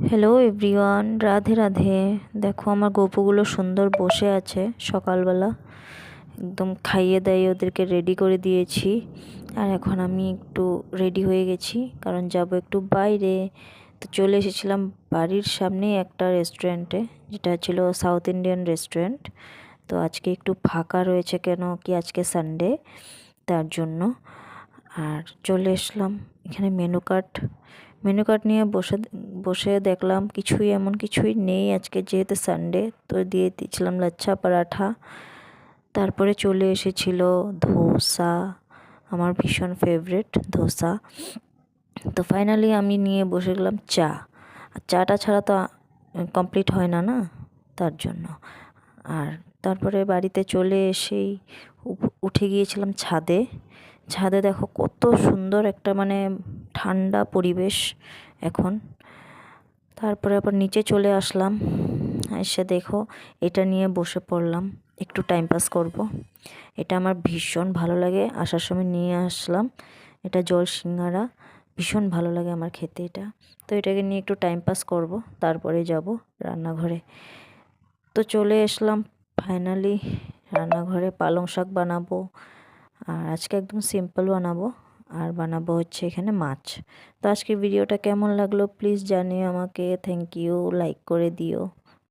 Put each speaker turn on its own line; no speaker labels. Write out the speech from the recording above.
Hello everyone, Radhe Radhe. দেখো আমার গপুগুলো সুন্দর বসে আছে। সকালবেলা একদম খাইয়ে দাইয়ে ওদেরকে রেডি করে দিয়েছি। আর এখন আমি একটু রেডি হয়ে গেছি, কারণ যাব একটু বাইরে। তো চলে এসেছিলাম বাড়ির সামনে একটা রেস্টুরেন্টে, যেটা ছিল সাউথ ইন্ডিয়ান রেস্টুরেন্ট। তো আজকে একটু ফাঁকা রয়েছে, কেন কি আজকে সানডে, তার জন্য। আর চলে এসলাম এখানে মেনু কার্ড নিয়ে বসে বসে দেখলাম কিছুই নেই আজকে, যেহেতু সানডে। তো দিয়ে দিয়েছিলাম লাচ্ছা পরাঠা। তারপরে চলে এসেছিল ধোসা, আমার ভীষণ ফেভারিট ধোসা। তো ফাইনালি আমি নিয়ে বসে গেলাম চা। আর চাটা ছাড়া তো কমপ্লিট হয় না না, তার জন্য। আর তারপরে বাড়িতে চলে এসেই উঠে গিয়েছিলাম ছাদে। ছাদে দেখো কত সুন্দর একটা ঠান্ডা পরিবেশ এখন। তারপরে আবার নিচে চলে আসলাম, এসে দেখো এটা নিয়ে বসে পড়লাম, একটু টাইম পাস করব। এটা আমার ভীষণ ভালো লাগে, আসার সময় নিয়ে আসলাম। এটা জল সিঙ্গারা, ভীষণ ভালো লাগে আমার খেতে এটা। তো এটাকে নিয়ে একটু টাইম পাস করব, তারপরে যাব রান্নাঘরে। তো চলে আসলাম ফাইনালি রান্নাঘরে। পালং শাক বানাবো, আর আজকে একদম সিম্পল বানাবো। আর বানাবো হচ্ছে এখানে মাছ। তো আজকে ভিডিওটা কেমন লাগলো প্লিজ জানিও আমাকে। থ্যাংক ইউ, লাইক করে দিও।